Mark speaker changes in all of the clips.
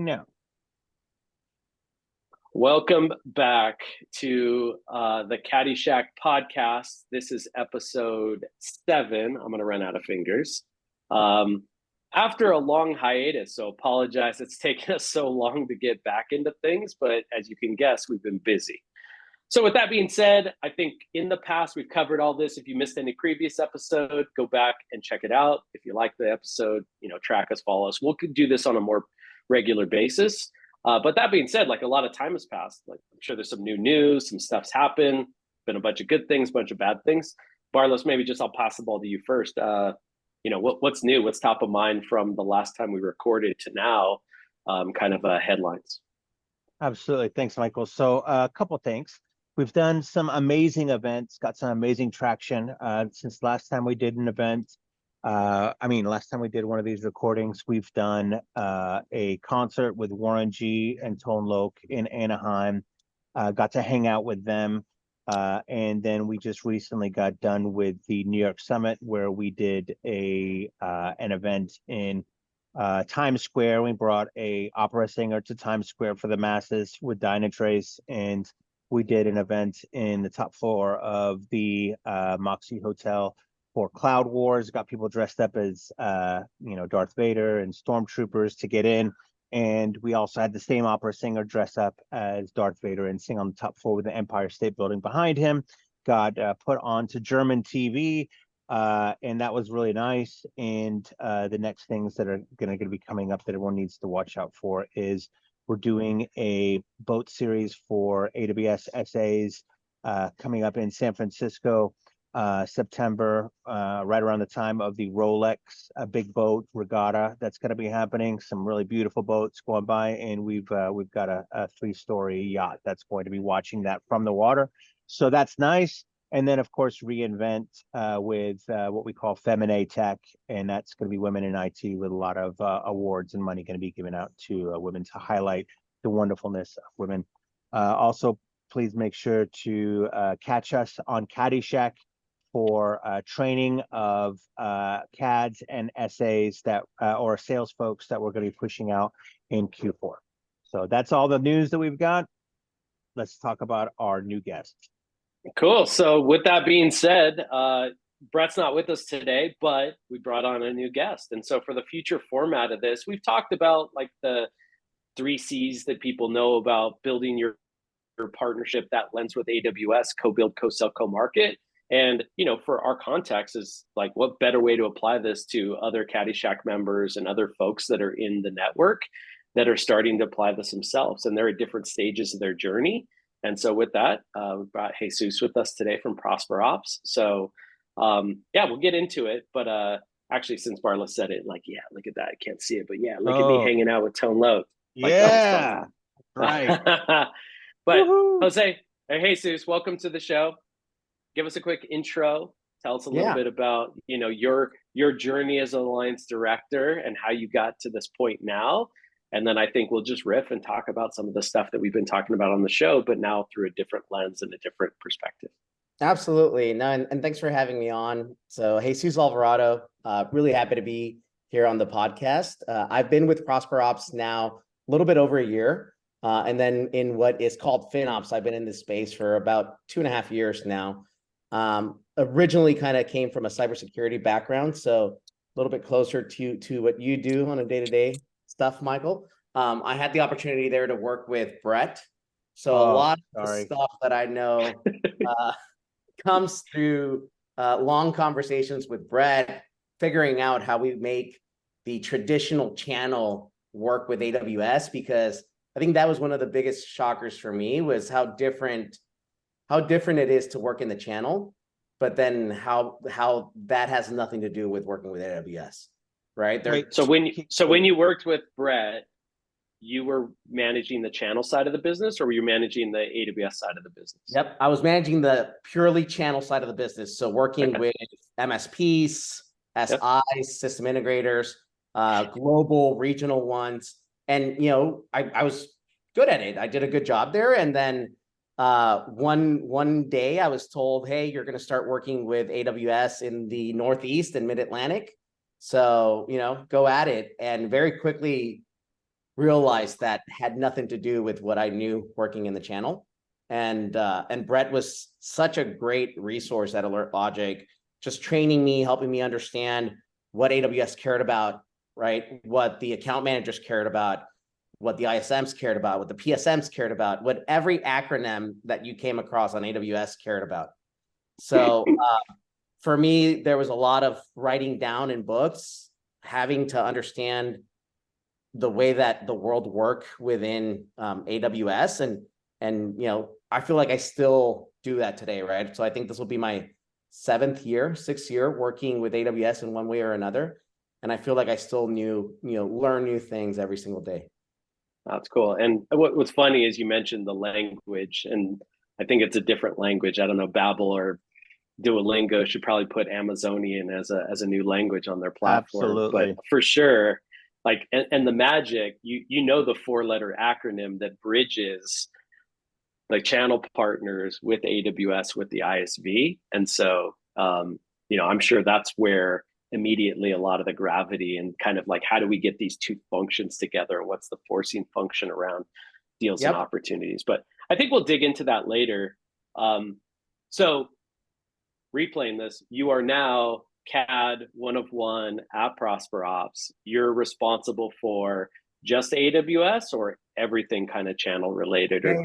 Speaker 1: No.
Speaker 2: Welcome back to the CADy Shack podcast. This is episode 7. I'm going to run out of fingers. After a long hiatus, so apologize. It's taken us so long to get back into things, but as you can guess, we've been busy. So with that being said, I think in the past, we've covered all this. If you missed any previous episode, go back and check it out. If you like the episode, track us, follow us. We'll do this on a more regular basis. But that being said, like a lot of time has passed. Like I'm sure there's some new news, some stuff's happened, been a bunch of good things, bunch of bad things. Barlos, maybe just I'll pass the ball to you first. What's new? What's top of mind from the last time we recorded to now? Headlines.
Speaker 1: Absolutely. Thanks, Michael. So a couple of things. We've done some amazing events, got some amazing traction since last time we did an event. Last time we did one of these recordings, we've done a concert with Warren G and Tone Loc in Anaheim. Got to hang out with them. And then we just recently got done with the New York Summit, where we did an event in Times Square. We brought a opera singer to Times Square for the masses with Dynatrace, and we did an event in the top floor of the Moxie Hotel for Cloud Wars. Got people dressed up as Darth Vader and stormtroopers to get in, and we also had the same opera singer dress up as Darth Vader and sing on the top floor with the Empire State Building behind him. Got put onto German TV. And that was really nice. And the next things that are going to be coming up that everyone needs to watch out for is we're doing a boat series for AWS SAs coming up in San Francisco, September, right around the time of the Rolex big boat regatta that's going to be happening. Some really beautiful boats going by, and we've got a 3-story yacht that's going to be watching that from the water. So that's nice. And then, of course, reInvent with what we call Feminine Tech, and that's going to be women in IT with a lot of awards and money going to be given out to women to highlight the wonderfulness of women. Also, please make sure to catch us on CADy Shack for training of CADs and SAs or sales folks that we're going to be pushing out in Q4. So that's all the news that we've got. Let's talk about our new guest.
Speaker 2: Cool. So with that being said, Brett's not with us today, but we brought on a new guest. And so for the future format of this, we've talked about like the 3 C's that people know about building your partnership that lends with AWS, co-build, co-sell, co-market. And, for our context is like, what better way to apply this to other CADy Shack members and other folks that are in the network that are starting to apply this themselves. And they're at different stages of their journey. And so with that, we've got Jesus with us today from ProsperOps. So we'll get into it. But actually, since Barla said it, like, yeah, look at that. I can't see it, but yeah, look at me hanging out with Tone Loc. Like,
Speaker 1: yeah, right.
Speaker 2: But Jose, Jesus, welcome to the show. Give us a quick intro. Tell us a little bit about, your journey as an alliance director and how you got to this point now. And then I think we'll just riff and talk about some of the stuff that we've been talking about on the show, but now through a different lens and a different perspective.
Speaker 3: Absolutely. No, and thanks for having me on. So Jesus Alvarado, really happy to be here on the podcast. I've been with ProsperOps now a little bit over a year. And then in what is called FinOps, I've been in this space for about 2.5 years now. Originally kind of came from a cybersecurity background, so a little bit closer to what you do on a day-to-day stuff, Michael. I had the opportunity there to work with Brett. So a lot of the stuff that I know comes through long conversations with Brett, figuring out how we make the traditional channel work with AWS, because I think that was one of the biggest shockers for me, was how different it is to work in the channel, but then how that has nothing to do with working with AWS, right?
Speaker 2: So when you worked with Brett, you were managing the channel side of the business, or were you managing the AWS side of the business?
Speaker 3: Yep, I was managing the purely channel side of the business. So working with MSPs, SIs, system integrators, global, regional ones. And, I was good at it. I did a good job there. And then one day I was told, hey, you're going to start working with AWS in the Northeast and Mid-Atlantic. So, go at it. And very quickly realized that had nothing to do with what I knew working in the channel. And Brett was such a great resource at Alert Logic, just training me, helping me understand what AWS cared about, right? What the account managers cared about, what the ISMs cared about, what the PSMs cared about, what every acronym that you came across on AWS cared about. So for me, there was a lot of writing down in books, having to understand the way that the world work within AWS. And I feel like I still do that today, right? So I think this will be my 6th year working with AWS in one way or another. And I feel like I still learn new things every single day.
Speaker 2: That's cool. And what's funny is you mentioned the language, and I think it's a different language. I don't know, Babbel or Duolingo should probably put Amazonian as a new language on their platform.
Speaker 1: Absolutely.
Speaker 2: But for sure, like, and the magic, you know, the 4-letter acronym that bridges like channel partners with AWS, with the ISV. And so, I'm sure that's where immediately a lot of the gravity and kind of like, how do we get these two functions together? What's the forcing function around deals and opportunities? But I think we'll dig into that later. So replaying this, you are now CAD 1 of 1 at ProsperOps. You're responsible for just AWS or everything kind of channel related or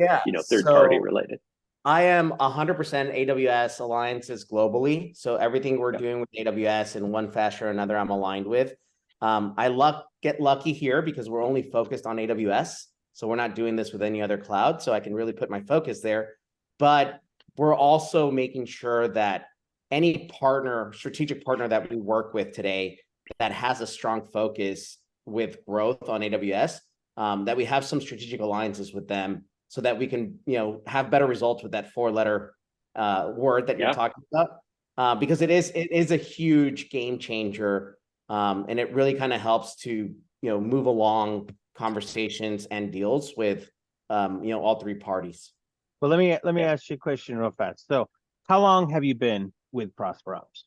Speaker 2: third party related?
Speaker 3: I am 100% AWS alliances globally. So everything we're doing with AWS in one fashion or another, I'm aligned with. I get lucky here because we're only focused on AWS. So we're not doing this with any other cloud. So I can really put my focus there. But we're also making sure that any strategic partner that we work with today that has a strong focus with growth on AWS, that we have some strategic alliances with them so that we can, have better results with that 4-letter word that you're talking about, because it is a huge game changer, and it really kind of helps to move along conversations and deals with all 3 parties.
Speaker 1: Well, let me ask you a question real fast. So, how long have you been with ProsperOps?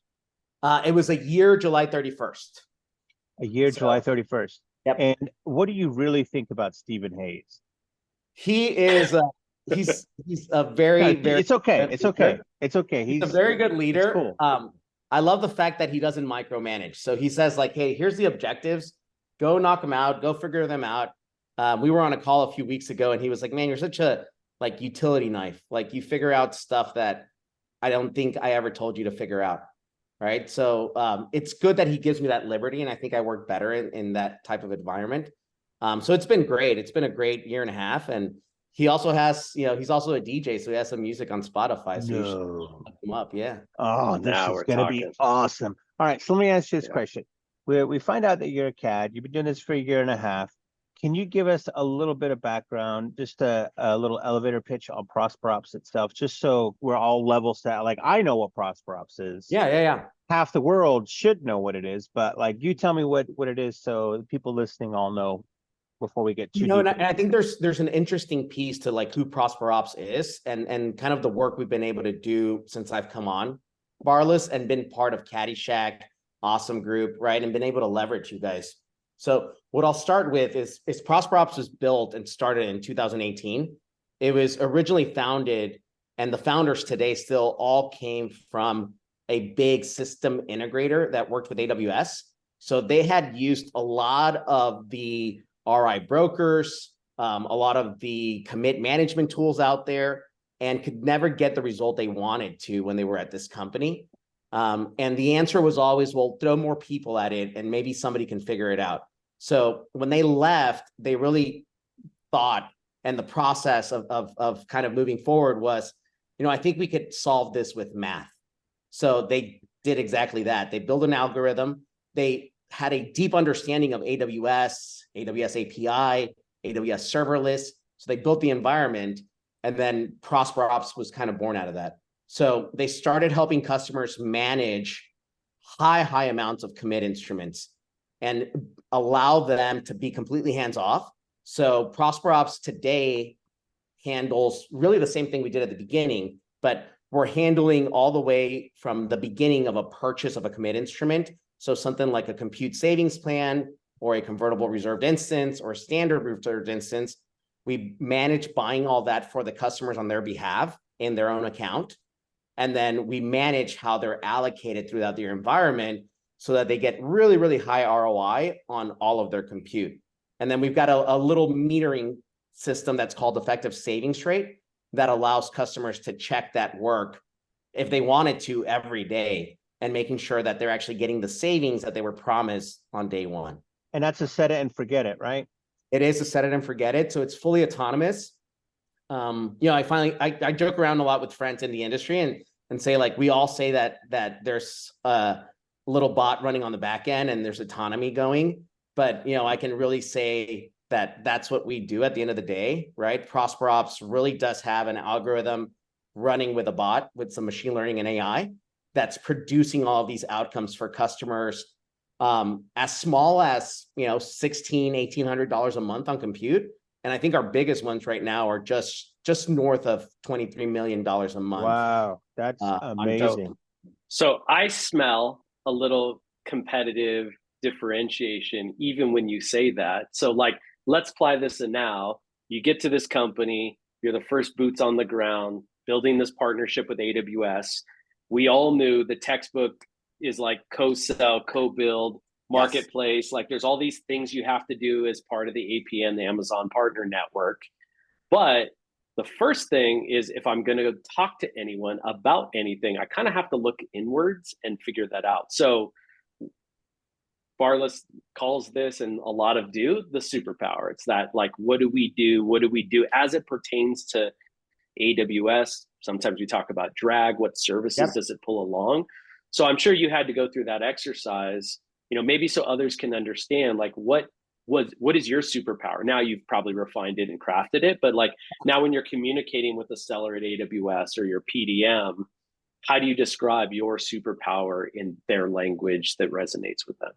Speaker 3: It was a year, July 31st.
Speaker 1: A year, July 31st.
Speaker 3: Yep.
Speaker 1: And what do you really think about Stephen Hayes?
Speaker 3: He is he's a very
Speaker 1: it's okay. It's okay. It's okay.
Speaker 3: He's a very good leader.
Speaker 1: Cool.
Speaker 3: I love the fact that he doesn't micromanage. So he says like, hey, here's the objectives. Go knock them out. Go figure them out. We were on a call a few weeks ago and he was like, man, you're such a like utility knife. Like you figure out stuff that I don't think I ever told you to figure out. Right. So it's good that he gives me that liberty. And I think I work better in that type of environment. So it's been great. It's been a great year and a half. And he also has, he's also a DJ. So he has some music on Spotify. So you should look him up. Yeah.
Speaker 1: Oh, this is going to be awesome. All right. So let me ask you this question. We find out that you're a CAD. You've been doing this for a year and a half. Can you give us a little bit of background, just a little elevator pitch on ProsperOps itself, just so we're all level set? Like, I know what ProsperOps is.
Speaker 3: Yeah.
Speaker 1: Half the world should know what it is, but like, you tell me what it is so the people listening all know before we get too deep.
Speaker 3: And I think there's an interesting piece to like who ProsperOps is and kind of the work we've been able to do since I've come on Barless and been part of CADy Shack, awesome group, right? And been able to leverage you guys. So what I'll start with is ProsperOps was built and started in 2018. It was originally founded, and the founders today still all came from a big system integrator that worked with AWS. So they had used a lot of the RI brokers, a lot of the commit management tools out there, and could never get the result they wanted to when they were at this company. And the answer was always, well, throw more people at it and maybe somebody can figure it out. So when they left, they really thought, and the process of kind of moving forward was, I think we could solve this with math. So they did exactly that. They built an algorithm. They had a deep understanding of AWS API, AWS serverless. So they built the environment, and then ProsperOps was kind of born out of that. So they started helping customers manage high amounts of commit instruments and allow them to be completely hands-off. So ProsperOps today handles really the same thing we did at the beginning, but we're handling all the way from the beginning of a purchase of a commit instrument. So something like a compute savings plan, or a convertible reserved instance or standard reserved instance. We manage buying all that for the customers on their behalf in their own account. And then we manage how they're allocated throughout their environment so that they get really, really high ROI on all of their compute. And then we've got a little metering system that's called effective savings rate that allows customers to check that work if they wanted to every day, and making sure that they're actually getting the savings that they were promised on day one.
Speaker 1: And that's a set it and forget it, right?
Speaker 3: It is a set it and forget it. So it's fully autonomous. I joke around a lot with friends in the industry and say, like, we all say that there's a little bot running on the back end and there's autonomy going. But, I can really say that that's what we do at the end of the day, right? ProsperOps really does have an algorithm running with a bot with some machine learning and AI that's producing all of these outcomes for customers, as small as, $1,600, $1,800 a month on compute. And I think our biggest ones right now are just north of $23 million a month.
Speaker 1: Wow, that's amazing.
Speaker 2: So I smell a little competitive differentiation even when you say that. So, like, let's apply this in now. You get to this company, you're the first boots on the ground, building this partnership with AWS. We all knew the textbook is like co-sell, co-build, marketplace. Yes. Like, there's all these things you have to do as part of the APN, the Amazon Partner Network. But the first thing is, if I'm going to talk to anyone about anything, I kind of have to look inwards and figure that out. So Barless calls this, and a lot of do, the superpower. It's that, like, what do we do? What do we do as it pertains to AWS? Sometimes we talk about drag. What services does it pull along? So I'm sure you had to go through that exercise, maybe so others can understand, like, what is your superpower? Now you've probably refined it and crafted it, but, like, now when you're communicating with a seller at AWS or your PDM, how do you describe your superpower in their language that resonates with them?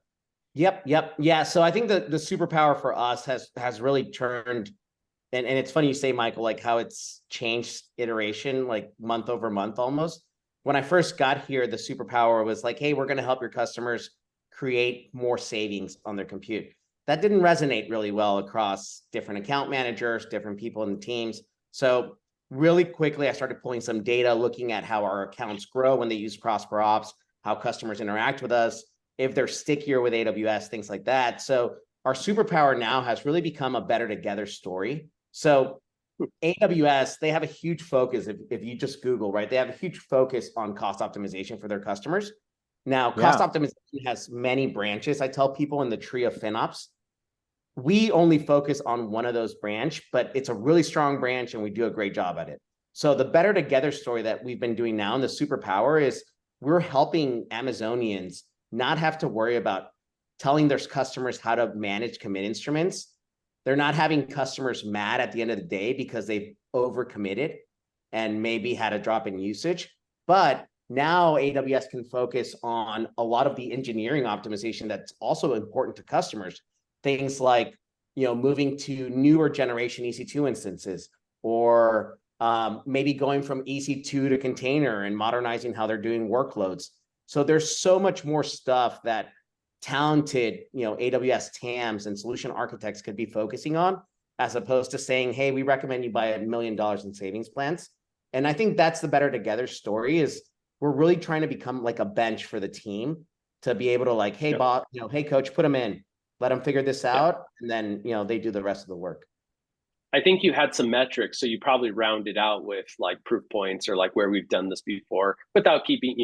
Speaker 3: Yep. Yeah. So I think the superpower for us has really turned, and it's funny you say, Michael, like, how it's changed iteration, like, month over month almost. When I first got here, the superpower was like, hey, we're going to help your customers create more savings on their compute. That didn't resonate really well across different account managers, different people in the teams. So really quickly, I started pulling some data, looking at how our accounts grow when they use ProsperOps, how customers interact with us, if they're stickier with AWS, things like that. So our superpower now has really become a better together story. So AWS, they have a huge focus. If you just Google, right, they have a huge focus on cost optimization for their customers. Now, cost optimization has many branches. I tell people in the tree of FinOps, we only focus on one of those branch, but it's a really strong branch and we do a great job at it. So the better together story that we've been doing now, and the superpower, is we're helping Amazonians not have to worry about telling their customers how to manage commit instruments. They're not having customers mad at the end of the day because they've overcommitted and maybe had a drop in usage. But now AWS can focus on a lot of the engineering optimization that's also important to customers. Things like, moving to newer generation EC2 instances, or maybe going from EC2 to container and modernizing how they're doing workloads. So there's so much more stuff that talented, AWS TAMs and solution architects could be focusing on, as opposed to saying, hey, we recommend you buy $1 million in savings plans. And I think that's the better together story, is we're really trying to become like a bench for the team to be able to, like, hey, bot, hey, coach, put them in, let them figure this out. And then, they do the rest of the work.
Speaker 2: I think you had some metrics, so you probably rounded out with, like, proof points, or like where we've done this before, without keeping,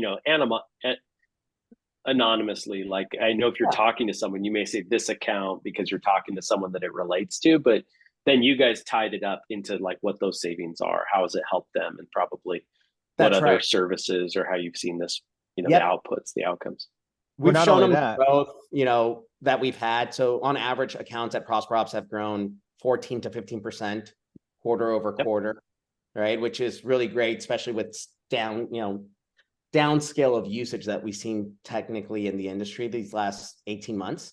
Speaker 2: anonymously. Like, I know if you're talking to someone, you may say this account because you're talking to someone that it relates to, but then you guys tied it up into, like, what those savings are, how has it helped them, and probably what other services, or how you've seen this, the outputs, the outcomes.
Speaker 3: We've shown them the growth, that we've had. So on average, accounts at ProsperOps have grown 14 to 15% quarter over quarter, right? Which is really great, especially with downscale of usage that we've seen technically in the industry these last 18 months.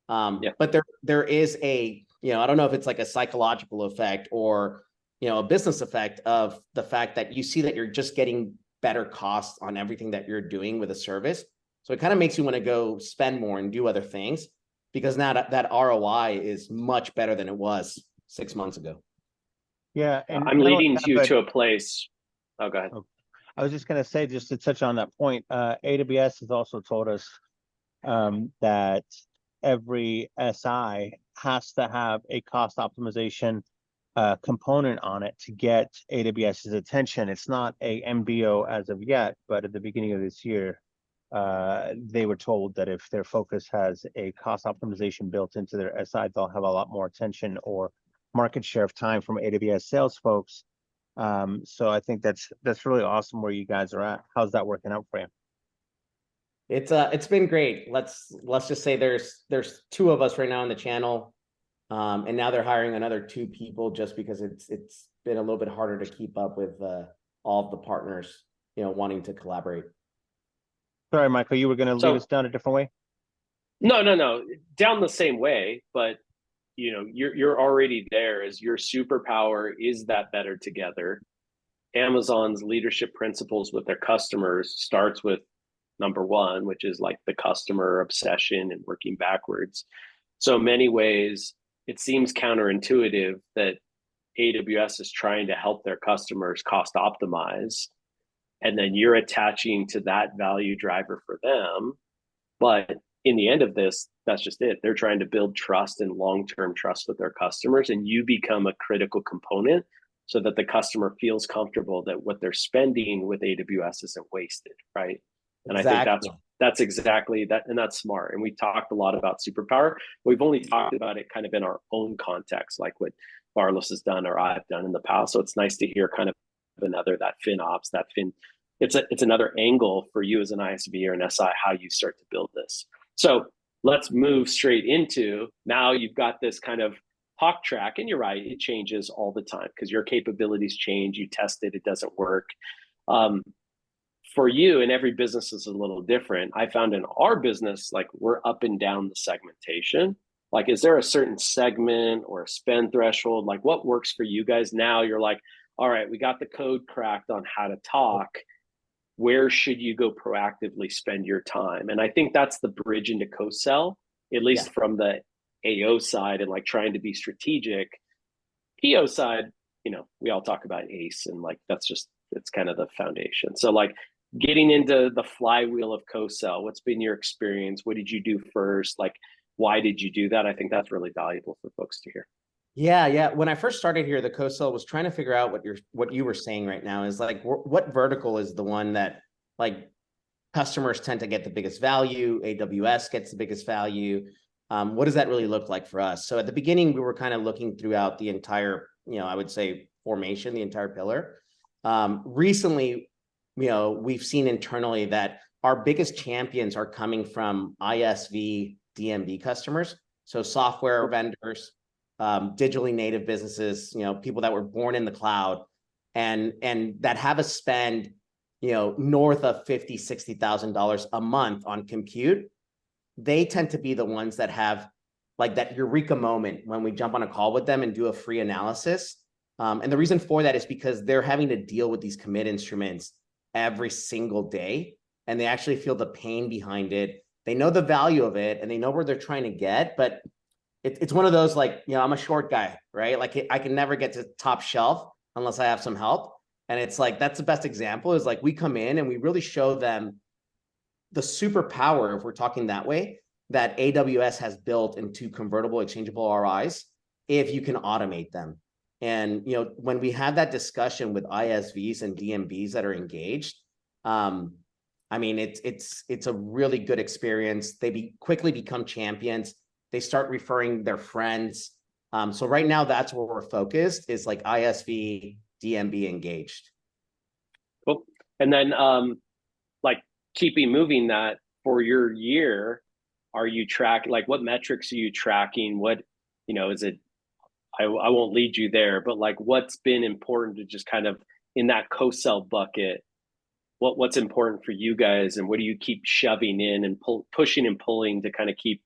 Speaker 3: But there is a, I don't know if it's like a psychological effect or, a business effect of the fact that you see that you're just getting better costs on everything that you're doing with a service. So it kind of makes you want to go spend more and do other things. because now that ROI is much better than it was 6 months ago.
Speaker 1: Yeah, and
Speaker 2: I'm
Speaker 1: not only
Speaker 2: leading
Speaker 1: that,
Speaker 2: you
Speaker 1: but
Speaker 2: to a place. Oh, go ahead.
Speaker 1: I was just going to say, just to touch on that point, AWS has also told us that every SI has to have a cost optimization component on it to get AWS's attention. It's not a MBO as of yet, but at the beginning of this year, they were told that if their focus has a cost optimization built into their SI, they'll have a lot more attention or market share of time from AWS sales folks. So I think that's really awesome where you guys are at. How's that working out for you?
Speaker 3: It's been great. Let's just say there's 2 of us right now on the channel, and now they're hiring another 2 people just because it's been a little bit harder to keep up with all of the partners, wanting to collaborate.
Speaker 1: Sorry, Michael, you were going to lead us down a different way?
Speaker 2: No, down the same way, but you're already there. As your superpower is that better together. Amazon's leadership principles with their customers starts with number 1, which is like the customer obsession and working backwards. So in many ways, it seems counterintuitive that AWS is trying to help their customers cost optimize, and then you're attaching to that value driver for them. But in the end of this, that's just it. They're trying to build trust and long-term trust with their customers, and you become a critical component so that the customer feels comfortable that what they're spending with AWS isn't wasted, right? And
Speaker 3: Exactly.
Speaker 2: I think that's exactly that, and that's smart. And we talked a lot about superpower. We've only talked about it kind of in our own context, like what Barlos has done or I've done in the past. So it's nice to hear kind of another, that FinOps, it's another angle for you as an ISV or an SI, how you start to build this. So let's move straight into, now you've got this kind of talk track, and you're right, it changes all the time because your capabilities change, you test it, it doesn't work. For you, and every business is a little different. I found in our business, like, we're up and down the segmentation. Like, is there a certain segment or a spend threshold? Like, what works for you guys now? You're like, all right, we got the code cracked on how to talk. Where should you go proactively spend your time? And I think that's the bridge into co-sell, at least from the AO side, and like trying to be strategic. PO side, we all talk about ACE, and like it's kind of the foundation. So like getting into the flywheel of co-sell, what's been your experience? What did you do first? Like, why did you do that? I think that's really valuable for folks to hear.
Speaker 3: Yeah. When I first started here, the co-sell was trying to figure out what you were saying right now is like, what vertical is the one that like customers tend to get the biggest value, AWS gets the biggest value. What does that really look like for us? So at the beginning, we were kind of looking throughout the entire, I would say formation, the entire pillar. Recently, we've seen internally that our biggest champions are coming from ISV, DMB customers. So software vendors, digitally native businesses, people that were born in the cloud and that have a spend, north of $50,000, $60,000 a month on compute. They tend to be the ones that have like that eureka moment when we jump on a call with them and do a free analysis. And the reason for that is because they're having to deal with these commit instruments every single day, and they actually feel the pain behind it. They know the value of it and they know where they're trying to get, but it's one of those, like, I'm a short guy, right? Like I can never get to top shelf unless I have some help. And it's like, that's the best example is like, we come in and we really show them the superpower, if we're talking that way, that AWS has built into convertible exchangeable RIs, if you can automate them. And, when we have that discussion with ISVs and DMBs that are engaged, it's a really good experience. They quickly become champions. They start referring their friends. So right now, that's where we're focused, is like ISV, DMB engaged.
Speaker 2: Cool. And then like keeping moving that for your year, are you tracking, like what metrics are you tracking? What, is it, I won't lead you there, but like what's been important to just kind of in that co-sell bucket, what's important for you guys, and what do you keep shoving in and pushing and pulling to kind of keep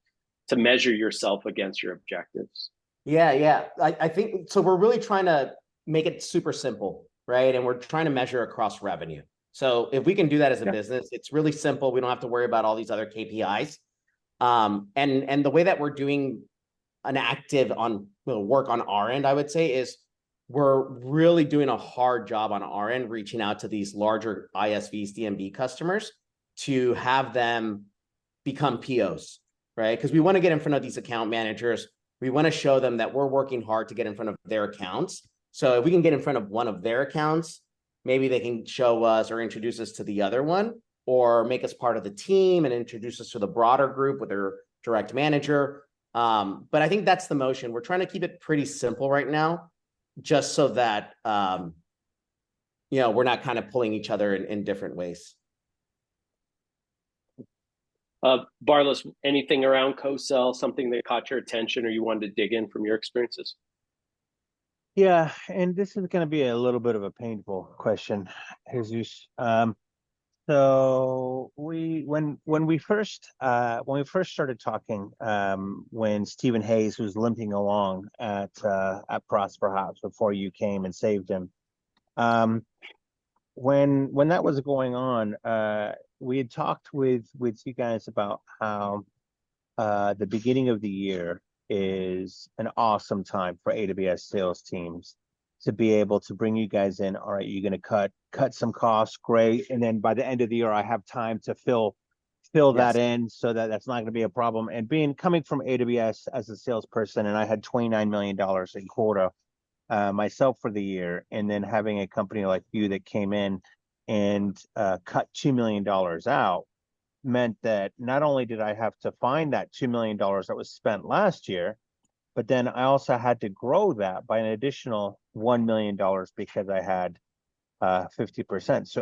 Speaker 2: to measure yourself against your objectives?
Speaker 3: Yeah. I think so. We're really trying to make it super simple, right? And we're trying to measure across revenue. So if we can do that as a business, it's really simple. We don't have to worry about all these other KPIs. And the way that we're doing an active on work on our end, I would say, is we're really doing a hard job on our end, reaching out to these larger ISVs, DMB customers to have them become POs, right? Because we want to get in front of these account managers. We want to show them that we're working hard to get in front of their accounts. So if we can get in front of one of their accounts, maybe they can show us or introduce us to the other one, or make us part of the team and introduce us to the broader group with their direct manager. But I think that's the motion. We're trying to keep it pretty simple right now, just so that we're not kind of pulling each other in different ways.
Speaker 2: Barlos, anything around co-sell, something that caught your attention or you wanted to dig in from your experiences?
Speaker 1: Yeah, and this is going to be a little bit of a painful question, Jesus. So when we first started talking, when Stephen Hayes was limping along at ProsperOps before you came and saved him, when that was going on, we had talked with you guys about how the beginning of the year is an awesome time for AWS sales teams to be able to bring you guys in. All right, you're going to cut some costs, great, and then by the end of the year, I have time to fill that in, so that's not going to be a problem. And coming from AWS as a salesperson, and I had $29 million in quota myself for the year, and then having a company like you that came in and cut $2 million out, meant that not only did I have to find that $2 million that was spent last year, but then I also had to grow that by an additional $1 million because I had 50%. So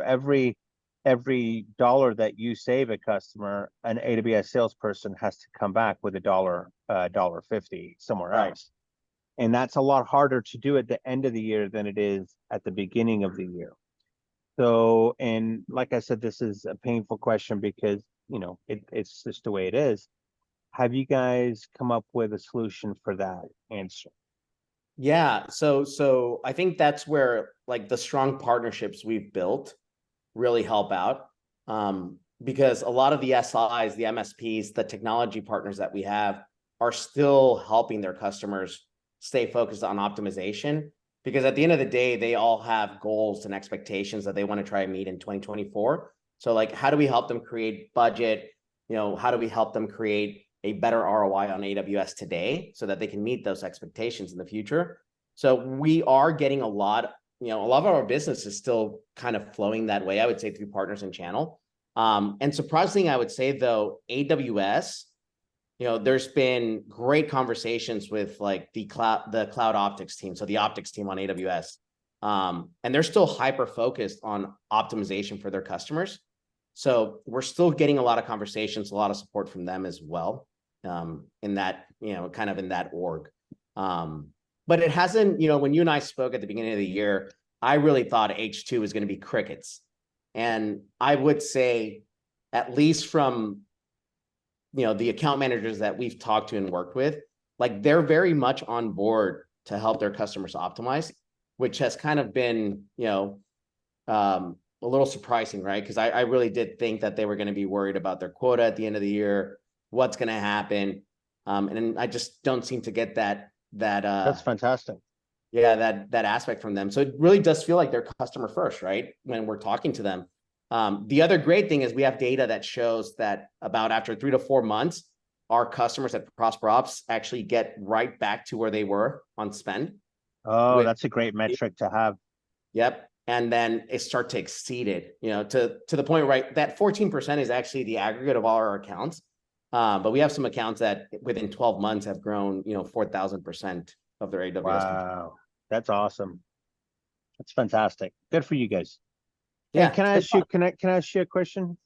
Speaker 1: every dollar that you save a customer, an AWS salesperson has to come back with $1.50 somewhere else. And that's a lot harder to do at the end of the year than it is at the beginning of the year. So, and like I said, this is a painful question because, it's just the way it is. Have you guys come up with a solution for that answer?
Speaker 3: Yeah, so I think that's where like the strong partnerships we've built really help out. Because a lot of the SIs, the MSPs, the technology partners that we have are still helping their customers stay focused on optimization. Because at the end of the day, they all have goals and expectations that they want to try and meet in 2024. So like, how do we help them create budget? How do we help them create a better ROI on AWS today so that they can meet those expectations in the future? So we are getting a lot of our business is still kind of flowing that way, I would say, through partners and channel. And surprisingly, I would say though, AWS, there's been great conversations with like the cloud optics team. So the optics team on AWS, and they're still hyper focused on optimization for their customers. So we're still getting a lot of conversations, a lot of support from them as well, in that, kind of in that org. But it hasn't, when you and I spoke at the beginning of the year, I really thought H2 was going to be crickets. And I would say, at least from, the account managers that we've talked to and worked with, like they're very much on board to help their customers optimize, which has kind of been, a little surprising, right? Because I really did think that they were going to be worried about their quota at the end of the year, what's going to happen. And I just don't seem to get that.
Speaker 1: That's fantastic.
Speaker 3: Yeah, that aspect from them. So it really does feel like they're customer first, right? When we're talking to them. The other great thing is we have data that shows that about after 3 to 4 months, our customers at ProsperOps actually get right back to where they were on spend.
Speaker 1: Oh, that's a great metric to have.
Speaker 3: Yep. And then it start to exceed it, to the point, right? That 14% is actually the aggregate of all our accounts. But we have some accounts that within 12 months have grown, 4,000% of their AWS.
Speaker 1: Wow, that's awesome. That's fantastic. Good for you guys.
Speaker 3: Yeah.
Speaker 1: Hey, can I ask you a question?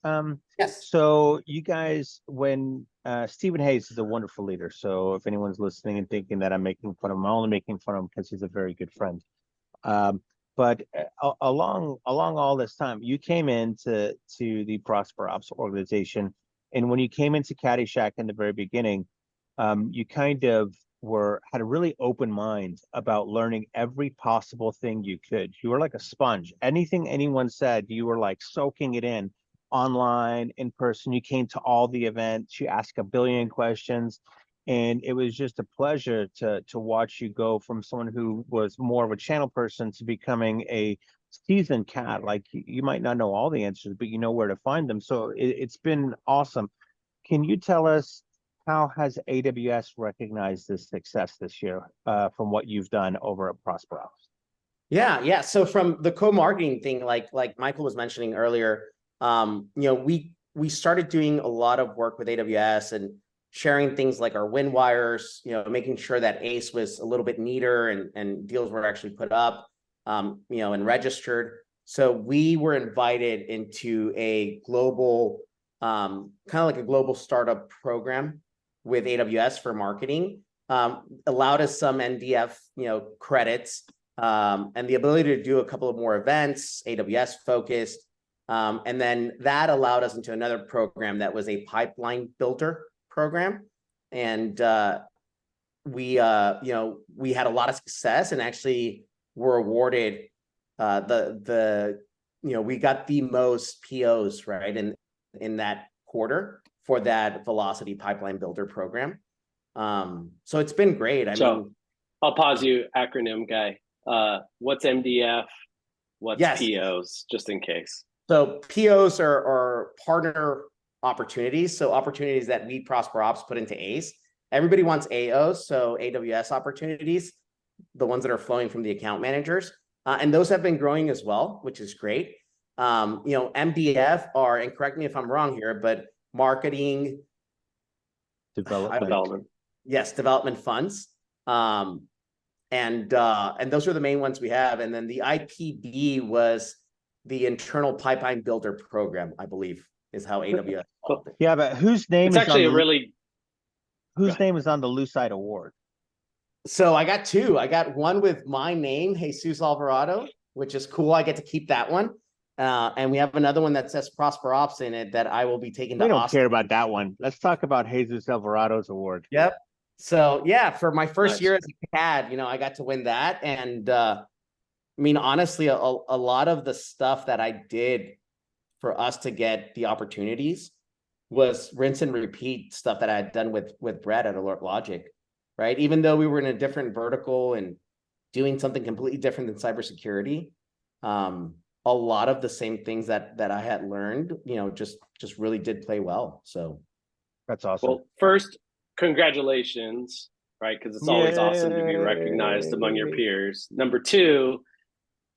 Speaker 3: Yes.
Speaker 1: So you guys, when Stephen Hayes is a wonderful leader. So if anyone's listening and thinking that I'm making fun of him, I'm only making fun of him because he's a very good friend. But along all this time, you came into the ProsperOps organization, and when you came into CADy Shack in the very beginning, you kind of had a really open mind about learning every possible thing you could. You were like a sponge. Anything anyone said, you were like soaking it in online, in person. You came to all the events. You asked a billion questions, and it was just a pleasure to watch you go from someone who was more of a channel person to becoming a seasoned cat. Like you might not know all the answers, but you know where to find them. So it's been awesome. Can you tell us how has AWS recognized this success this year from what you've done over at ProsperOps?
Speaker 3: Yeah. So from the co-marketing thing, like Michael was mentioning earlier, we started doing a lot of work with AWS and sharing things like our win wires, making sure that ACE was a little bit neater and deals were actually put up, and registered. So we were invited into a global, kind of like a global startup program with AWS for marketing, allowed us some NDF, credits, and the ability to do a couple of more events, AWS focused. And then that allowed us into another program that was a pipeline builder program. And we had a lot of success and actually were awarded we got the most POs, right, in that quarter for that Velocity Pipeline Builder program. So it's been great. I mean,
Speaker 2: I'll pause you, acronym guy. What's MDF? What's POs, just in case?
Speaker 3: So POs are partner opportunities. So opportunities that we ProsperOps put into ACE. Everybody wants AOs, so AWS opportunities, the ones that are flowing from the account managers. And those have been growing as well, which is great. MDF are, and correct me if I'm wrong here, but marketing
Speaker 1: development.
Speaker 3: Yes, development funds. And those are the main ones we have. And then the IPB was the internal pipeline builder program, I believe, is how AWS called it.
Speaker 1: Yeah, but whose name
Speaker 2: it's
Speaker 1: is
Speaker 2: actually
Speaker 1: on
Speaker 2: a really
Speaker 1: whose name is on the Lucite Award?
Speaker 3: So I got two. I got one with my name, Jesus Alvarado, which is cool. I get to keep that one. And we have another one that says ProsperOps in it that I will be taking to
Speaker 1: We don't
Speaker 3: Austin.
Speaker 1: care about that one. Let's talk about Jesus Alvarado's award.
Speaker 3: Yep. So yeah, for my first year as a CAD, I got to win that. And I mean, honestly, a lot of the stuff that I did for us to get the opportunities was rinse and repeat stuff that I had done with Brett at Alert Logic, right? Even though we were in a different vertical and doing something completely different than cybersecurity, a lot of the same things that I had learned, just really did play well. So
Speaker 1: that's awesome.
Speaker 2: Well, first, congratulations, right? Because it's always awesome to be recognized among your peers. Number two,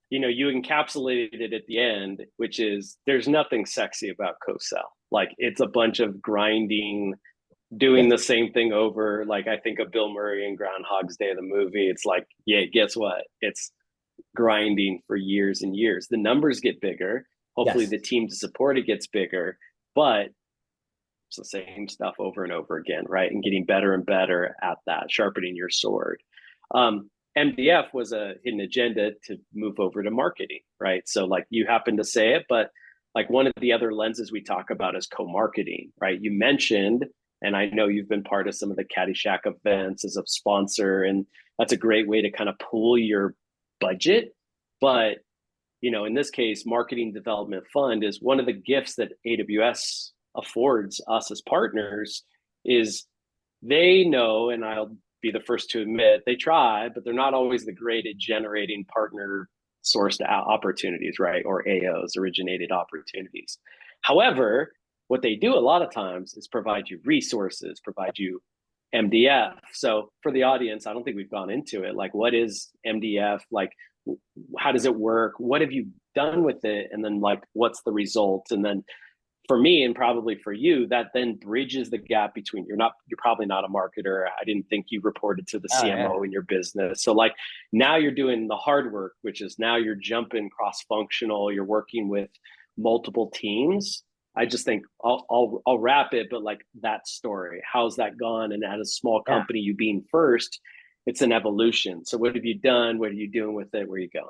Speaker 2: you encapsulated it at the end, which is there's nothing sexy about co-sell. Like it's a bunch of grinding, doing the same thing over. Like I think of Bill Murray in Groundhog's Day, the movie. It's like, yeah, guess what? It's grinding for years and years. The numbers get bigger. Hopefully the team to support it gets bigger, but it's the same stuff over and over again, right? And getting better and better at that, sharpening your sword. MDF was a hidden agenda to move over to marketing, right? So like you happen to say it, but like one of the other lenses we talk about is co-marketing, right? You mentioned, and I know you've been part of some of the CADy Shack events as a sponsor, and that's a great way to kind of pool your budget. But, in this case, Marketing Development Fund is one of the gifts that AWS affords us as partners is they know, and I'll be the first to admit, they try, but they're not always the great at generating partner sourced opportunities, right? Or AOs, originated opportunities. However, what they do a lot of times is provide you resources, provide you MDF. So for the audience, I don't think we've gone into it. Like, what is MDF? Like, how does it work? What have you done with it? And then like, what's the result? And then for me, and probably for you, that then bridges the gap between you're probably not a marketer. I didn't think you reported to the CMO in your business. So like now you're doing the hard work, which is now you're jumping cross-functional, you're working with multiple teams. I just think I'll wrap it, but like that story, how's that gone? And at a small company, you being first, it's an evolution. So what have you done? What are you doing with it? Where are you going?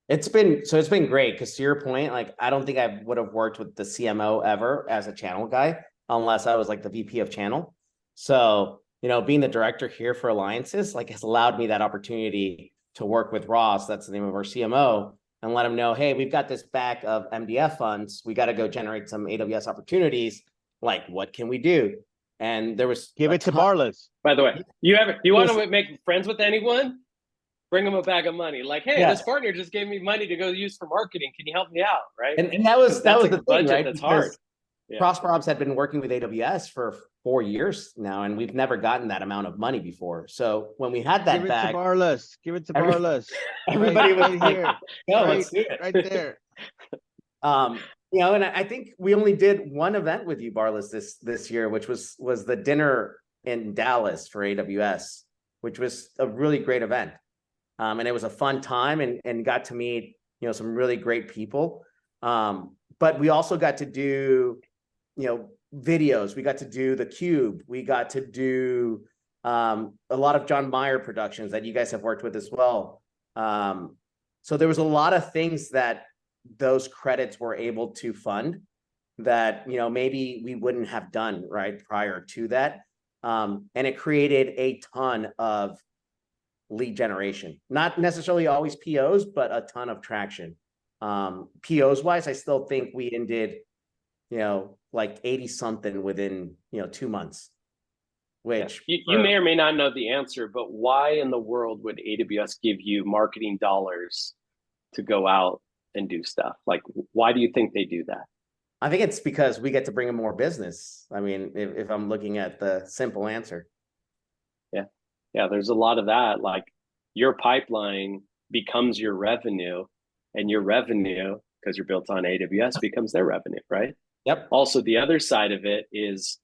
Speaker 3: It's been great because to your point, like I don't think I would have worked with the CMO ever as a channel guy unless I was like the VP of channel. So, being the director here for alliances, like has allowed me that opportunity to work with Ross, that's the name of our CMO, and let them know, hey, we've got this back of MDF funds. We got to go generate some AWS opportunities. Like, what can we do? And there was
Speaker 1: Give it to Barless.
Speaker 2: By the way, you want to make friends with anyone? Bring them a bag of money. Like, hey, this partner just gave me money to go use for marketing. Can you help me out? Right.
Speaker 3: And that was the thing,
Speaker 2: budget
Speaker 3: right?
Speaker 2: That's
Speaker 3: because
Speaker 2: hard. Yeah.
Speaker 3: ProsperOps had been working with AWS for 4 years now, and we've never gotten that amount of money before. So when we had that bag,
Speaker 1: Give it to Barless. Give it to Barless.
Speaker 3: Everybody was
Speaker 1: right
Speaker 3: like,
Speaker 1: here.
Speaker 3: no,
Speaker 1: right,
Speaker 3: let's do it.
Speaker 1: Right there.
Speaker 3: You know, and I think we only did one event with you, Barless, this year, which was the dinner in Dallas for AWS, which was a really great event. And it was a fun time and got to meet, you know, some really great people. But we also got to do, you know, videos. We got to do the Cube. We got to do a lot of John Mayer productions that you guys have worked with as well. So there was a lot of things that those credits were able to fund that, you know, maybe we wouldn't have done right prior to that. And it created a ton of lead generation, not necessarily always POs, but a ton of traction. POs wise, I still think we ended, you know, like 80 something within, you know, 2 months, which
Speaker 2: you may or may not know the answer, but why in the world would AWS give you marketing dollars to go out and do stuff? Like, why do you think they do that?
Speaker 3: I think it's because we get to bring in more business. I mean, if I'm looking at the simple answer.
Speaker 2: Yeah, there's a lot of that. Like, your pipeline becomes your revenue, and your revenue, because you're built on AWS, becomes their revenue, right?
Speaker 3: Yep.
Speaker 2: Also, the other side of it is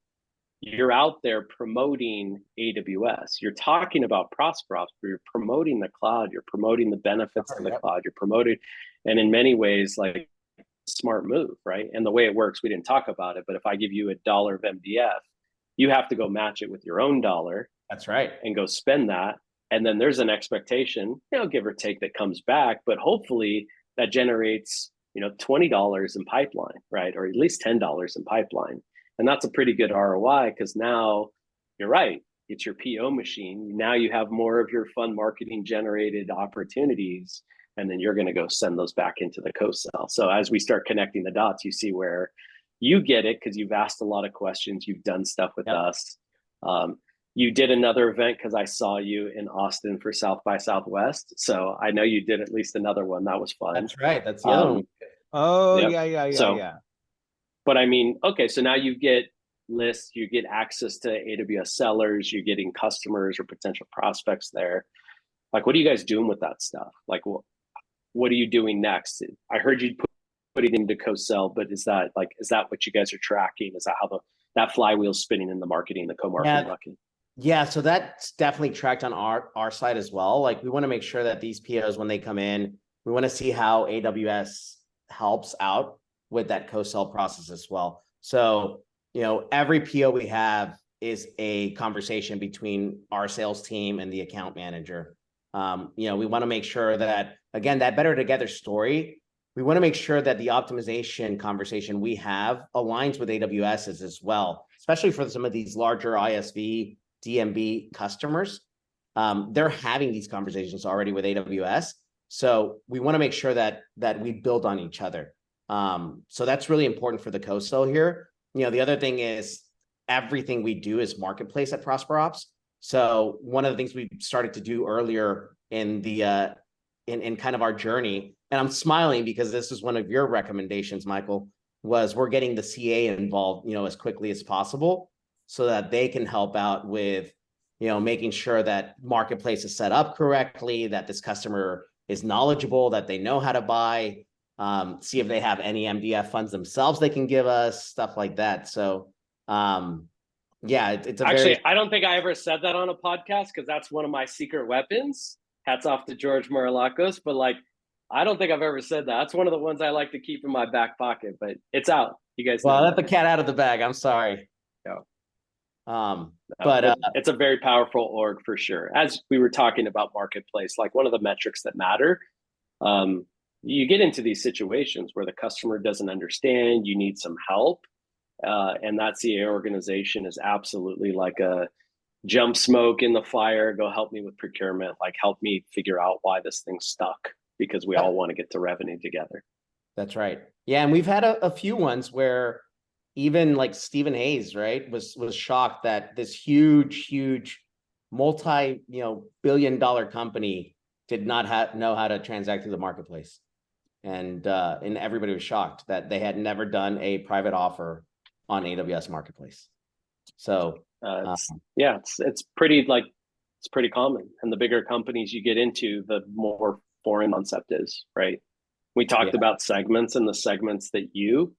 Speaker 2: you're out there promoting AWS. You're talking about ProsperOps, but you're promoting the cloud. You're promoting the benefits of the cloud. You're promoting, and in many ways, like, smart move, right? And the way it works, we didn't talk about it, but if I give you $1 of MDF, you have to go match it with your own dollar.
Speaker 3: That's right.
Speaker 2: And go spend that. And then there's an expectation, you know, give or take, that comes back, but hopefully that generates, you know, $20 in pipeline, right? Or at least $10 in pipeline. And that's a pretty good ROI, because now you're right. It's your PO machine. Now you have more of your fund marketing generated opportunities, and then you're going to go send those back into the co-sell. So as we start connecting the dots, you see where you get it, because you've asked a lot of questions. You've done stuff with us. You did another event because I saw you in Austin for South by Southwest. So I know you did at least another one. That was fun.
Speaker 3: That's right. That's the other one.
Speaker 1: Oh,
Speaker 2: Yep.
Speaker 1: yeah.
Speaker 2: But I mean, okay, so now you get lists, you get access to AWS sellers, you're getting customers or potential prospects there. Like, what are you guys doing with that stuff? Like, what are you doing next? I heard you put it into co-sell, but is that what you guys are tracking? Is that how that flywheel's spinning in the marketing, the co-marketing bucket?
Speaker 3: Yeah, so that's definitely tracked on our side as well. Like, we want to make sure that these POs, when they come in, we want to see how AWS helps out with that co-sell process as well. So, you know, every PO we have is a conversation between our sales team and the account manager. You know, we want to make sure that, again, that better together story, we want to make sure that the optimization conversation we have aligns with AWS's as well, especially for some of these larger ISV, DMB customers. They're having these conversations already with AWS. So we want to make sure that we build on each other. So that's really important for the co-sell here. You know, the other thing is everything we do is marketplace at ProsperOps. So one of the things we started to do earlier in the in kind of our journey, and I'm smiling because this is one of your recommendations, Michael, was we're getting the CA involved, you know, as quickly as possible, so that they can help out with, you know, making sure that marketplace is set up correctly, that this customer is knowledgeable, that they know how to buy, see if they have any MDF funds themselves they can give us, stuff like that. So yeah, it's a
Speaker 2: actually, I don't think I ever said that on a podcast, because that's one of my secret weapons. Hats off to George Marilakos, but like, I don't think I've ever said that. That's one of the ones I like to keep in my back pocket, but it's out. You guys
Speaker 3: well, let the cat out of the bag. I'm sorry.
Speaker 2: Yeah. But it's a very powerful org for sure. As we were talking about marketplace, like, one of the metrics that matter, you get into these situations where the customer doesn't understand, you need some help. And that CA organization is absolutely like a jump smoke in the fire. Go help me with procurement, like, help me figure out why this thing's stuck, because we all want to get to revenue together.
Speaker 3: That's right. Yeah, and we've had a few ones where even like Stephen Hayes, right, was shocked that this huge multi, billion-dollar company did not know how to transact through the marketplace. And everybody was shocked that they had never done a private offer on AWS Marketplace. So
Speaker 2: it's pretty it's pretty common. And the bigger companies you get into, the more foreign concept is, right? We talked about segments, and the segments that you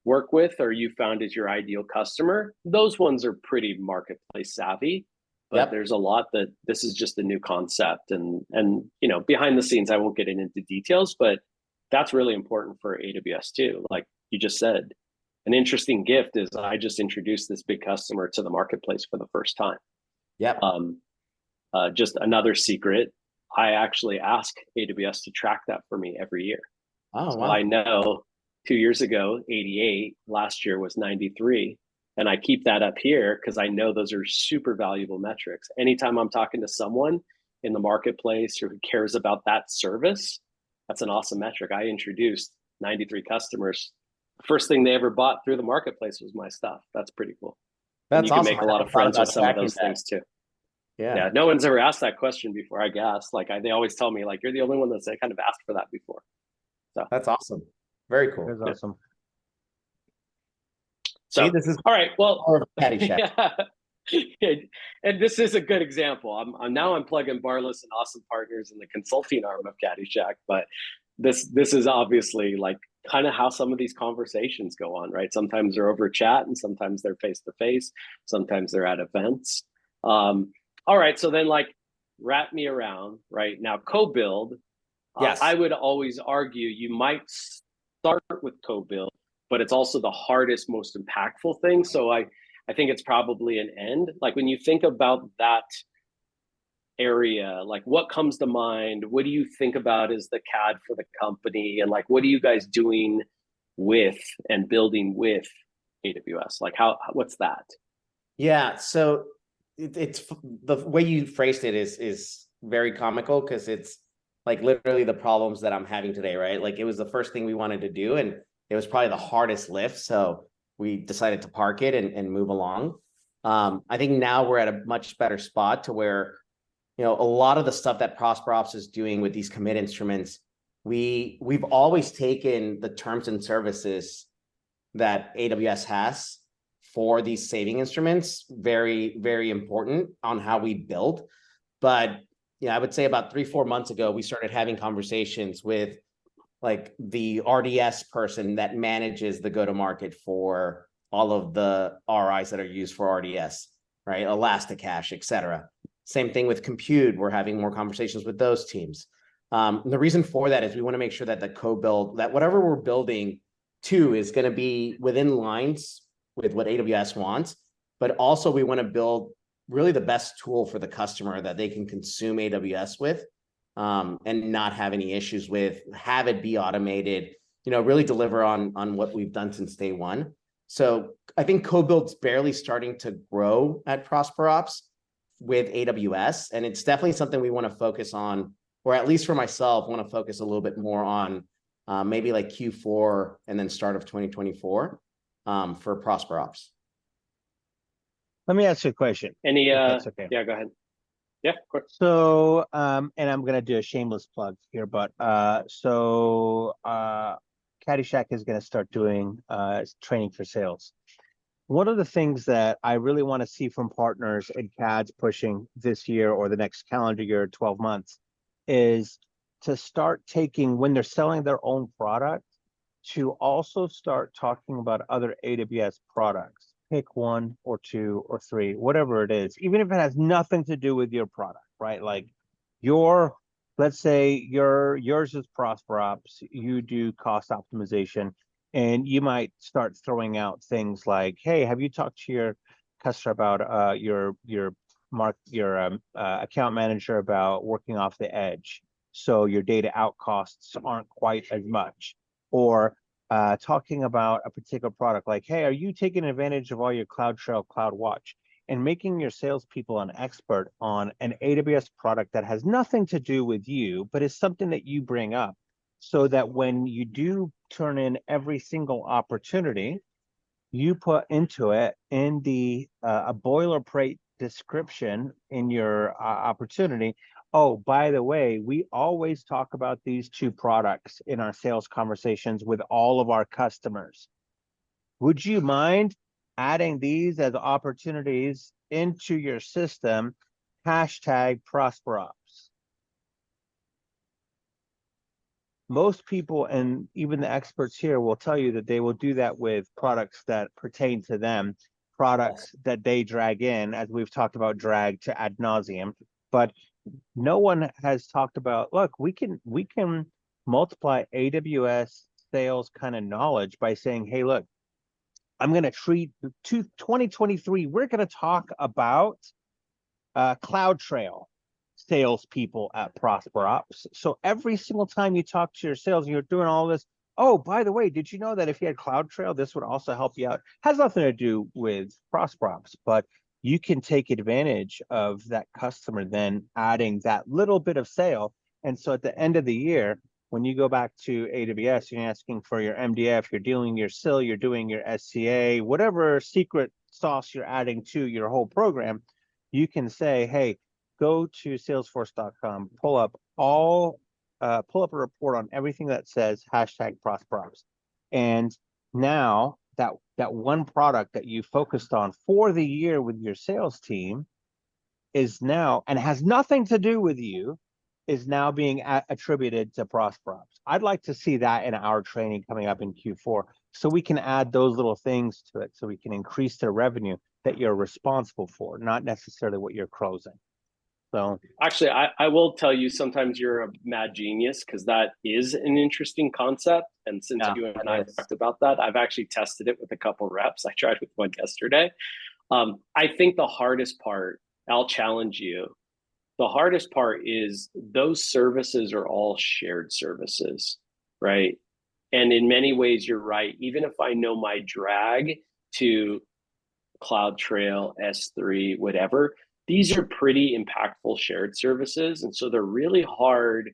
Speaker 2: work with or you found as your ideal customer, those ones are pretty marketplace savvy. But there's a lot that this is just a new concept, and behind the scenes, I won't get into details, but that's really important for AWS too. Like you just said, an interesting gift is I just introduced this big customer to the marketplace for the first time. Just another secret, I actually ask AWS to track that for me every year. So I know 2 years ago, 88, last year was 93. And I keep that up here because I know those are super valuable metrics. Anytime I'm talking to someone in the marketplace who cares about that service, that's an awesome metric. I introduced 93 customers. The first thing they ever bought through the marketplace was my stuff. That's pretty cool.
Speaker 3: That's
Speaker 2: and you
Speaker 3: awesome.
Speaker 2: can make a lot of friends with some of those things too. Yeah. No one's ever asked that question before, I guess. They always tell me, you're the only one that's kind of asked for that before. So
Speaker 3: that's awesome. Very cool.
Speaker 1: That's awesome.
Speaker 2: So
Speaker 3: this is
Speaker 2: all right. Well,
Speaker 3: CADy Shack.
Speaker 2: And this is a good example. I'm plugging Barless and awesome partners in the consulting arm of CADy Shack, but this is obviously kind of how some of these conversations go on, right? Sometimes they're over chat, and sometimes they're face to face. Sometimes they're at events. All right, so then wrap me around right now. Co-build.
Speaker 3: Yes,
Speaker 2: I would always argue you might start with co-build, but it's also the hardest, most impactful thing. So I think it's probably an end. When you think about that area, what comes to mind? What do you think about as the CAD for the company? And what are you guys doing with and building with AWS? What's that?
Speaker 3: Yeah, so it's the way you phrased it is very comical, because it's literally the problems that I'm having today, right? It was the first thing we wanted to do, and it was probably the hardest lift. So we decided to park it and move along. I think now we're at a much better spot to where, a lot of the stuff that ProsperOps is doing with these commit instruments, we've always taken the terms and services that AWS has for these saving instruments, very, very important on how we build. But I would say about 3-4 months ago, we started having conversations with the RDS person that manages the go-to-market for all of the RIs that are used for RDS, right? Elasticache, et cetera. Same thing with compute. We're having more conversations with those teams. The reason for that is we want to make sure that the co-build, that whatever we're building to is going to be within lines with what AWS wants, but also we want to build really the best tool for the customer that they can consume AWS with, and not have any issues with, have it be automated, really deliver on what we've done since day one. So I think co-build's barely starting to grow at ProsperOps with AWS, and it's definitely something we want to focus on, or at least for myself, want to focus a little bit more on, maybe Q4 and then start of 2024 for ProsperOps.
Speaker 1: Let me ask you a question.
Speaker 2: Any
Speaker 1: okay.
Speaker 2: Yeah, go ahead. Yeah, of course.
Speaker 1: So and I'm gonna do a shameless plug here, but CADy Shack is gonna start doing training for sales. One of the things that I really want to see from partners and CADs pushing this year or the next calendar year, 12 months, is to start taking, when they're selling their own product, to also start talking about other AWS products. Pick 1 or 2 or 3, whatever it is, even if it has nothing to do with your product, right? Let's say yours is ProsperOps, you do cost optimization, and you might start throwing out things like, hey, have you talked to your customer about your account manager about working off the edge, so your data out costs aren't quite as much? Or talking about a particular product, like, hey, are you taking advantage of all your CloudTrail, CloudWatch? and making your salespeople an expert on an AWS product that has nothing to do with you, but is something that you bring up, so that when you do turn in every single opportunity, you put into it in the a boilerplate description in your opportunity. Oh, by the way, we always talk about these two products in our sales conversations with all of our customers. Would you mind adding these as opportunities into your system? Hashtag ProsperOps. Most people, and even the experts here, will tell you that they will do that with products that pertain to them, products that they drag in, as we've talked about drag to ad nauseum. But no one has talked about, look, we can multiply AWS sales kind of knowledge by saying, hey, look, I'm going to treat 2023, we're going to talk about CloudTrail salespeople at ProsperOps. So every single time you talk to your sales and you're doing all this, oh, by the way, did you know that if you had CloudTrail, this would also help you out? Has nothing to do with ProsperOps, but you can take advantage of that customer then adding that little bit of sale. And so at the end of the year, when you go back to AWS, you're asking for your MDF, you're doing your SIL, you're doing your SCA, whatever secret sauce you're adding to your whole program, you can say, hey, go to salesforce.com, pull up a report on everything that says hashtag ProsperOps. And now that one product that you focused on for the year with your sales team is now, and has nothing to do with you, is now being attributed to ProsperOps. I'd like to see that in our training coming up in Q4, so we can add those little things to it, so we can increase the revenue that you're responsible for, not necessarily what you're closing. So
Speaker 2: actually, I will tell you, sometimes you're a mad genius, because that is an interesting concept. And since you and I talked about that, I've actually tested it with a couple reps. I tried with one yesterday. I think the hardest part, I'll challenge you, the hardest part is those services are all shared services, right? And in many ways, you're right. Even if I know my drag to CloudTrail, S3, whatever, these are pretty impactful shared services. And so they're really hard.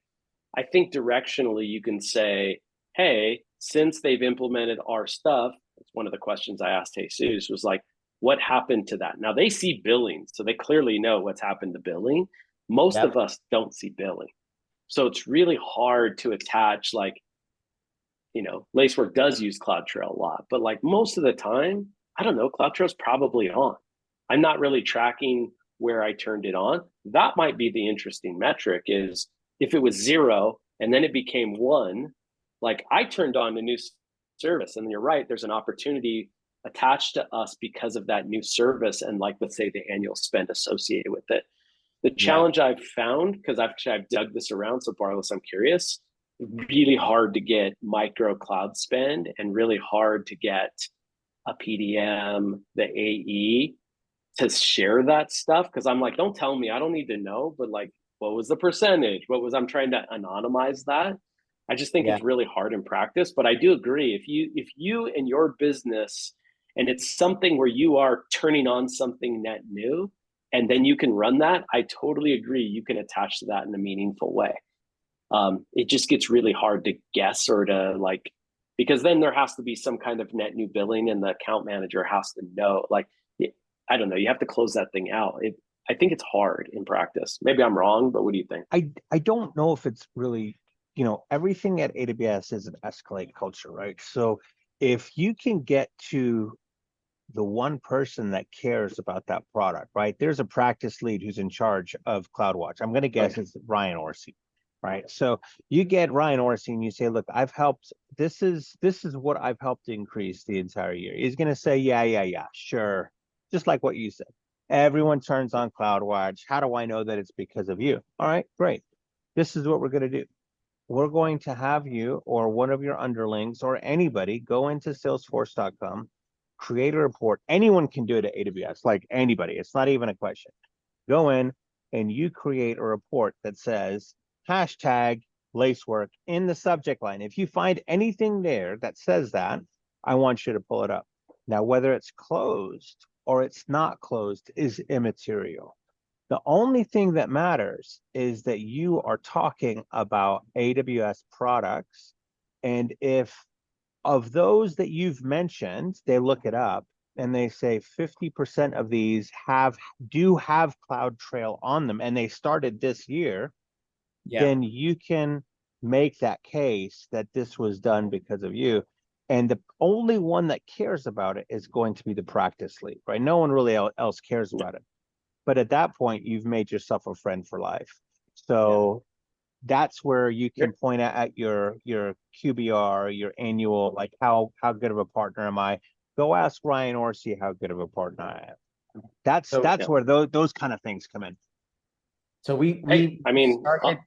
Speaker 2: I think directionally, you can say, hey, since they've implemented our stuff, it's one of the questions I asked Jesus was like, what happened to that? Now they see billing, so they clearly know what's happened to billing. Most of us don't see billing. So it's really hard to attach, like, Lacework does use CloudTrail a lot, but like most of the time, I don't know, CloudTrail's probably on. I'm not really tracking where I turned it on. That might be the interesting metric, is if it was 0 and then it became 1, like I turned on a new service, and you're right, there's an opportunity attached to us because of that new service, and like, let's say the annual spend associated with it. The challenge I've found, because I've dug this around, so Barlos, I'm curious, really hard to get micro cloud spend, and really hard to get a PDM, the AE to share that stuff. Because I'm like, don't tell me, I don't need to know, but like, what was the percentage? I'm trying to anonymize that. I just think it's really hard in practice, but I do agree. If you and your business, and it's something where you are turning on something net new, and then you can run that, I totally agree. You can attach to that in a meaningful way. It just gets really hard to guess, or to like, because then there has to be some kind of net new billing, and the account manager has to know, like, I don't know, you have to close that thing out. I think it's hard in practice. Maybe I'm wrong, but what do you think?
Speaker 1: I don't know if it's really, everything at AWS is an escalate culture, right? So if you can get to the one person that cares about that product, right? There's a practice lead who's in charge of CloudWatch. I'm going to guess it's Ryan Orsi, right? So you get Ryan Orsi and you say, look, I've helped, this is what I've helped increase the entire year. He's going to say, yeah, sure. Just like what you said. Everyone turns on CloudWatch. How do I know that it's because of you? All right, great. This is what we're going to do. We're going to have you, or one of your underlings, or anybody, go into salesforce.com, create a report. Anyone can do it at AWS, like anybody. It's not even a question. Go in and you create a report that says hashtag Lacework in the subject line. If you find anything there that says that, I want you to pull it up. Now, whether it's closed or it's not closed is immaterial. The only thing that matters is that you are talking about AWS products. And if of those that you've mentioned, they look it up and they say 50% of these do have CloudTrail on them, and they started this year, then you can make that case that this was done because of you. And the only one that cares about it is going to be the practice lead, right? No one really else cares about it. But at that point, you've made yourself a friend for life. So that's where you can point at your QBR, your annual, like how good of a partner am I? Go ask Ryan Orsi how good of a partner I am. That's where those kind of things come in.
Speaker 3: So we started.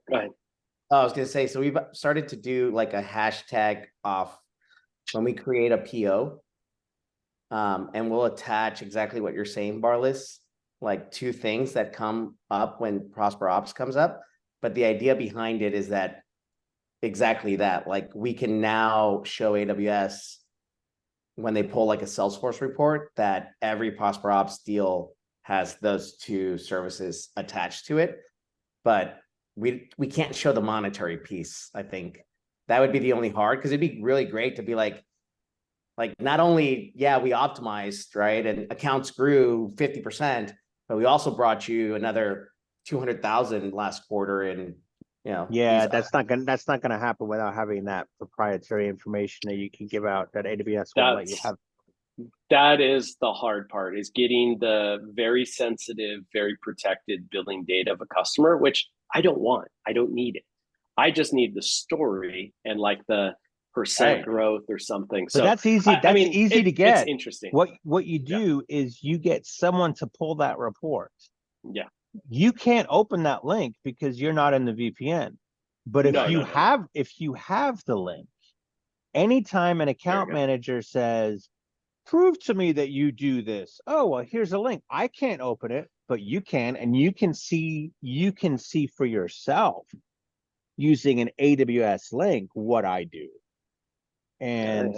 Speaker 2: Go ahead.
Speaker 3: I was gonna say, so we've started to do like a hashtag off when we create a PO, and we'll attach exactly what you're saying, Barlis, like 2 things that come up when ProsperOps comes up. But the idea behind it is that exactly that, like we can now show AWS when they pull like a Salesforce report that every ProsperOps deal has those 2 services attached to it. But we can't show the monetary piece. I think that would be the only hard, because it'd be really great to be like not only, we optimized, right, and accounts grew 50%, but we also brought you another 200,000 last quarter, and
Speaker 1: that's not gonna happen without having that proprietary information that you can give out that AWS won't let you have.
Speaker 2: That is the hard part, is getting the very sensitive, very protected billing data of a customer, which I don't want. I don't need it. I just need the story and like the percent growth or something.
Speaker 1: So that's easy. That's easy to get.
Speaker 2: It's interesting.
Speaker 1: What you do is you get someone to pull that report.
Speaker 2: Yeah.
Speaker 1: You can't open that link because you're not in the VPN. But if you have the link, anytime an account manager says, prove to me that you do this. Oh, well, here's a link. I can't open it, but you can, and you can see for yourself using an AWS link what I do. And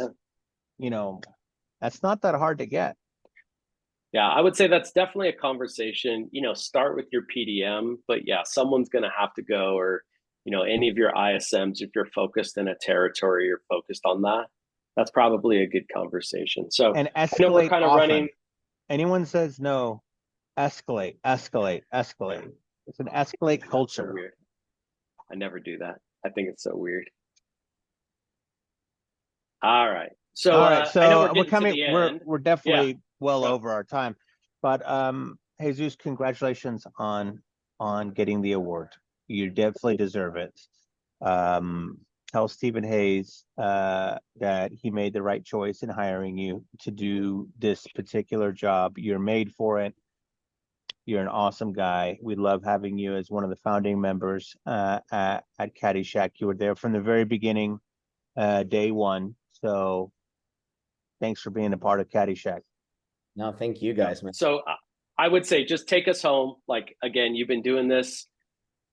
Speaker 1: that's not that hard to get.
Speaker 2: Yeah, I would say that's definitely a conversation. Start with your PDM, but someone's going to have to go, or any of your ISMs, if you're focused in a territory, you're focused on that. That's probably a good conversation. So,
Speaker 1: and escalate
Speaker 2: we're kind of running.
Speaker 1: Anyone says no, escalate. It's an escalate culture.
Speaker 2: So weird. I never do that. I think it's so weird. All right. So I know we're coming to the end.
Speaker 1: We're definitely well over our time, but Jesus, congratulations on getting the award. You definitely deserve it. Tell Stephen Hayes that he made the right choice in hiring you to do this particular job. You're made for it. You're an awesome guy. We love having you as one of the founding members at CADy Shack. You were there from the very beginning, day one. So thanks for being a part of CADy Shack.
Speaker 3: No, thank you guys, man.
Speaker 2: So I would say just take us home. Like, again, you've been doing this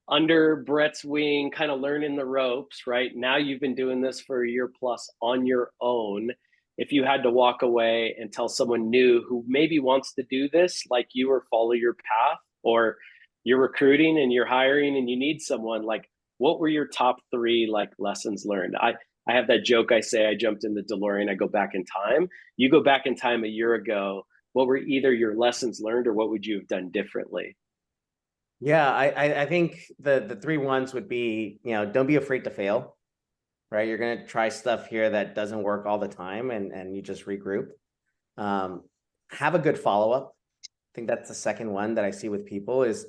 Speaker 2: under Brett's wing, kind of learning the ropes, right? Now you've been doing this for a year plus on your own. If you had to walk away and tell someone new who maybe wants to do this like you, or follow your path, or you're recruiting and you're hiring and you need someone, like, what were your top 3 like lessons learned? I have that joke. I say I jumped in the DeLorean, I go back in time. You go back in time a year ago, what were either your lessons learned or what would you have done differently?
Speaker 3: Yeah, I think the 3 ones would be, don't be afraid to fail, right? You're going to try stuff here that doesn't work all the time, and you just regroup. Have a good follow-up. I think that's the second one that I see with people is,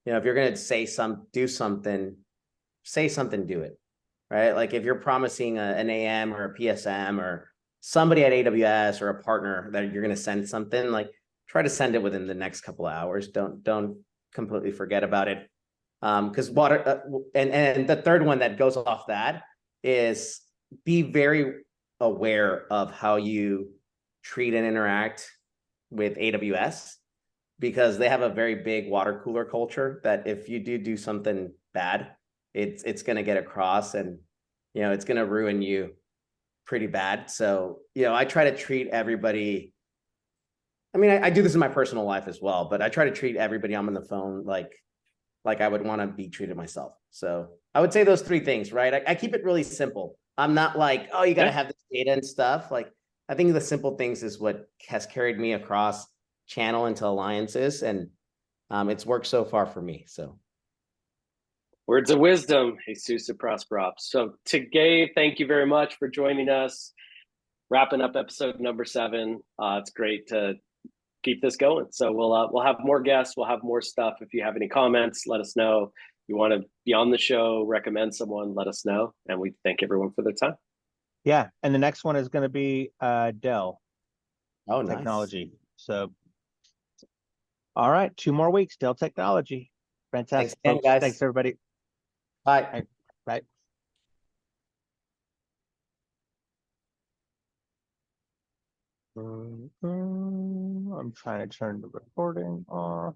Speaker 3: if you're going to do something, do it, right? Like if you're promising an AM or a PSM or somebody at AWS or a partner that you're going to send something, like try to send it within the next couple of hours. Don't completely forget about it. Because and the third one that goes off that is be very aware of how you treat and interact with AWS, because they have a very big water cooler culture that if you do something bad, it's going to get across, and it's going to ruin you pretty bad. So I try to treat everybody I mean, I do this in my personal life as well, but I try to treat everybody I'm on the phone like I would want to be treated myself. So I would say those three things, right? I keep it really simple. I'm not like, oh, you got to have this data and stuff. Like, I think the simple things is what has carried me across channel into alliances, and it's worked so far for me. So
Speaker 2: words of wisdom, Jesus at ProsperOps. So to Gabe, thank you very much for joining us. Wrapping up episode number 7. It's great to keep this going. So we'll have more guests. We'll have more stuff. If you have any comments, let us know. You want to be on the show, recommend someone, let us know. And we thank everyone for their time.
Speaker 1: Yeah, and the next one is going to be Dell Technology. So, all right, 2 more weeks, Dell Technology. Fantastic,
Speaker 3: thanks again,
Speaker 1: folks.
Speaker 3: guys.
Speaker 1: Thanks, everybody.
Speaker 3: Bye.
Speaker 1: Bye. I'm trying to turn the recording off.